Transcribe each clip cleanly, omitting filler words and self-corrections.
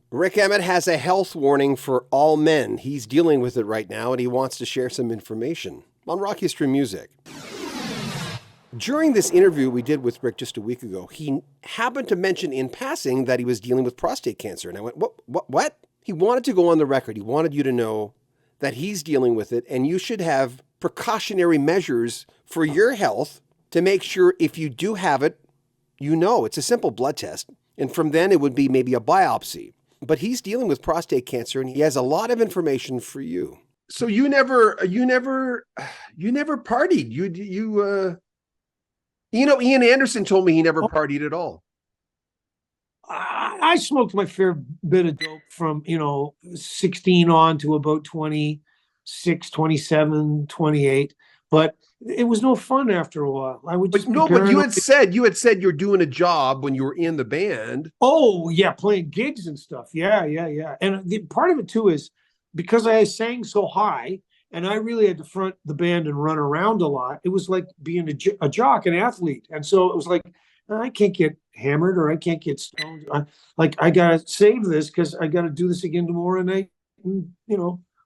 Rik Emmett has a health warning for all men. He's dealing with it right now and he wants to share some information on Rock History Music. During this interview we did with Rik just a week ago, he happened to mention in passing that he was dealing with prostate cancer. And I went, what? He wanted to go on the record. He wanted you to know that he's dealing with it and you should have precautionary measures for your health to make sure if you do have it, you know. It's a simple blood test. And from then it would be maybe a biopsy. But he's dealing with prostate cancer and he has a lot of information for you. So you never partied. Ian Anderson told me he never partied at all. I smoked my fair bit of dope from, 16 on to about 26, 27, 28. But it was no fun after a while. I would just but you had said you're doing a job when you were in the band. Oh yeah, playing gigs and stuff. Yeah. And part of it too is because I sang so high and I really had to front the band and run around a lot. It was like being a jock, an athlete, and so it was like I can't get hammered or I can't get stoned. I gotta save this because I gotta do this again tomorrow night.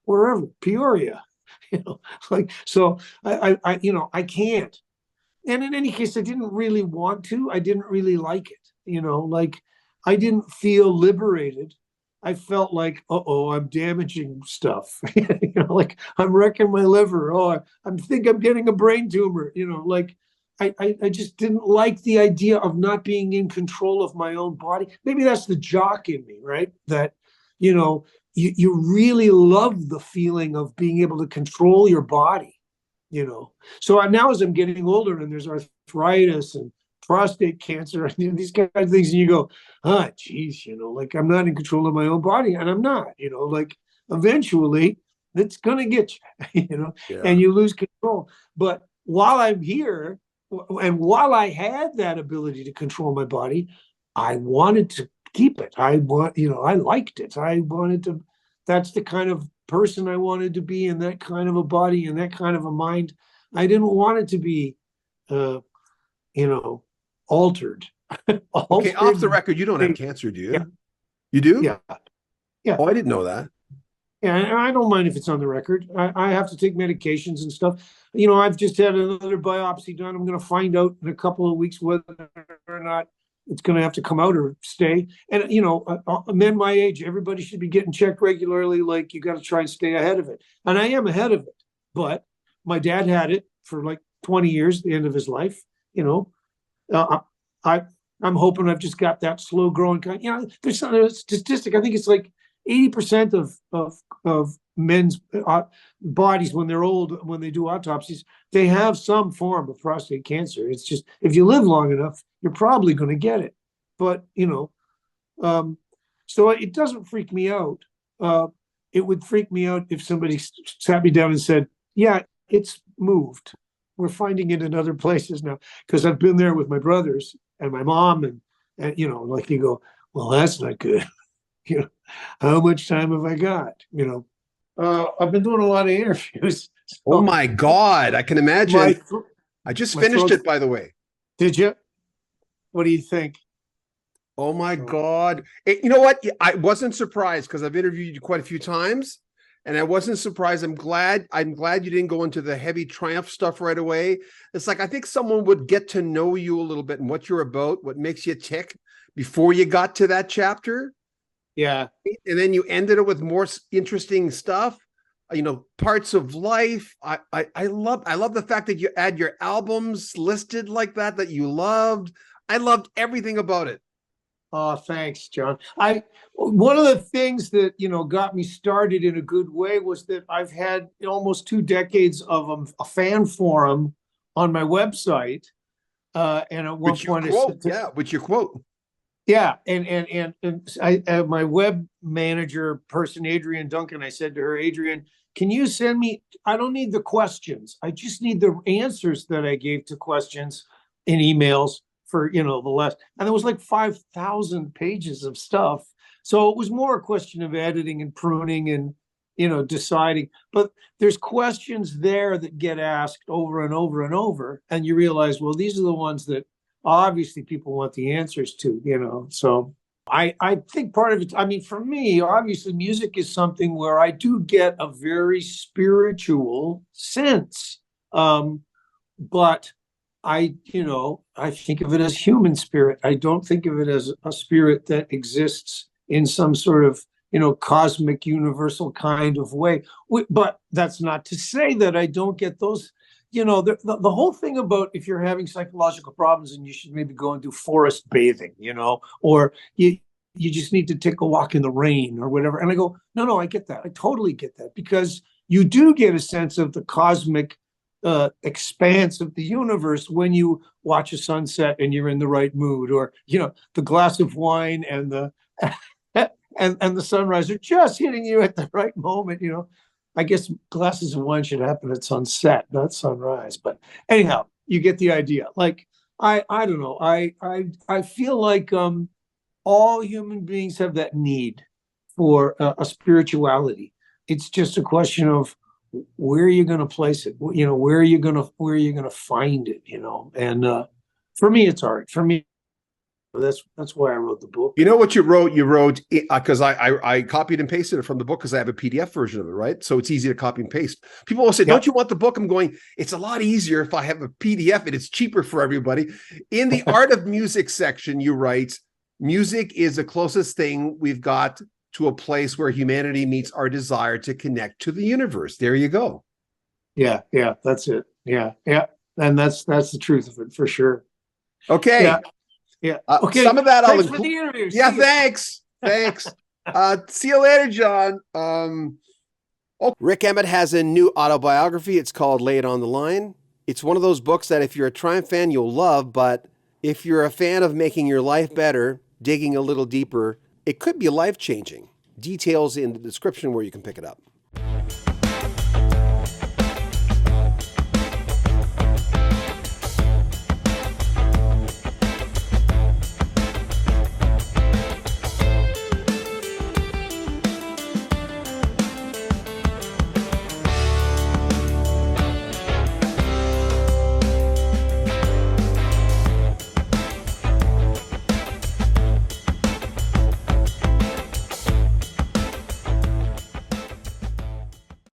Wherever, Peoria. So I can't. And in any case, I didn't really want to. I didn't really like it. I didn't feel liberated. I felt like, I'm damaging stuff. I'm wrecking my liver. I think I'm getting a brain tumor. I just didn't like the idea of not being in control of my own body. Maybe that's the jock in me, right? That, you really love the feeling of being able to control your body, So now as I'm getting older and there's arthritis and prostate cancer and these kind of things, and you go, geez, I'm not in control of my own body, and I'm not, eventually it's gonna get you, Yeah. And you lose control. But while I'm here, and while I had that ability to control my body, I wanted to keep it. I liked it. That's the kind of person I wanted to be, in that kind of a body and that kind of a mind. I didn't want it to be, altered. Okay, off the record, you don't have cancer, do you? Yeah. You do? Yeah. Yeah. Oh, I didn't know that. Yeah, and I don't mind if it's on the record. I have to take medications and stuff. I've just had another biopsy done. I'm going to find out in a couple of weeks whether or not it's going to have to come out or stay. And, men my age, everybody should be getting checked regularly. Like, you got to try and stay ahead of it. And I am ahead of it. But my dad had it for like 20 years, the end of his life. I'm hoping I've just got that slow growing kind. There's a statistic. I think it's like 80% of men's bodies when they're old, when they do autopsies, they have some form of prostate cancer. It's just, if you live long enough, you're probably going to get it. But, so it doesn't freak me out. It would freak me out if somebody sat me down and said, yeah, it's moved. We're finding it in other places now. Because I've been there with my brothers and my mom, and you go, well, that's not good. How much time have I got? I've been doing a lot of interviews. So oh my God, I can imagine. I just finished it, by the way. Did you? What do you think? Oh my God. You know what? I wasn't surprised because I've interviewed you quite a few times, and I wasn't surprised. I'm glad you didn't go into the heavy Triumph stuff right away. It's like, I think someone would get to know you a little bit and what you're about, what makes you tick before you got to that chapter. Yeah. And then you ended it with more interesting stuff, parts of life. I love the fact that you add your albums listed like that you loved. I loved everything about it. Oh, thanks, John. One of the things that, got me started in a good way was that I've had almost 2 decades of a fan forum on my website. And at one point, which you quote. Yeah, and I my web manager person, Adrienne Duncan, I said to her, Adrienne, can you send me? I don't need the questions. I just need the answers that I gave to questions in emails for the last. And there was like 5,000 pages of stuff. So it was more a question of editing and pruning and deciding. But there's questions there that get asked over and over and over, and you realize, well, these are the ones that obviously people want the answers to, so I think part of it, I mean, for me, obviously, music is something where I do get a very spiritual sense. But I think of it as human spirit. I don't think of it as a spirit that exists in some sort of, cosmic, universal kind of way. But that's not to say that I don't get those. The whole thing about if you're having psychological problems and you should maybe go and do forest bathing, or you just need to take a walk in the rain or whatever. And I go, no, I get that. I totally get that, because you do get a sense of the cosmic expanse of the universe when you watch a sunset and you're in the right mood, or the glass of wine and the and the sunrise are just hitting you at the right moment. I guess glasses of wine should happen at sunset, not sunrise. But anyhow, you get the idea. Like I don't know. I feel like all human beings have that need for a spirituality. It's just a question of where are you going to place it? Where are you going to find it? And for me, it's art. For me, that's why I wrote the book. You know what you wrote? You wrote, because I copied and pasted it from the book, because I have a PDF version of it, right? So it's easy to copy and paste. People will say, don't you want the book? I'm going, it's a lot easier if I have a PDF and it's cheaper for everybody. In the Art of Music section, you write, music is the closest thing we've got to a place where humanity meets our desire to connect to the universe. There you go. Yeah, that's it. Yeah. And that's the truth of it, for sure. Okay. Yeah. Okay. Some of that I'll include. For the interview. Yeah. Thanks. See you later, John. Rik Emmett has a new autobiography. It's called Lay It on the Line. It's one of those books that if you're a Triumph fan, you'll love, but if you're a fan of making your life better, digging a little deeper, it could be life-changing. Details in the description where you can pick it up.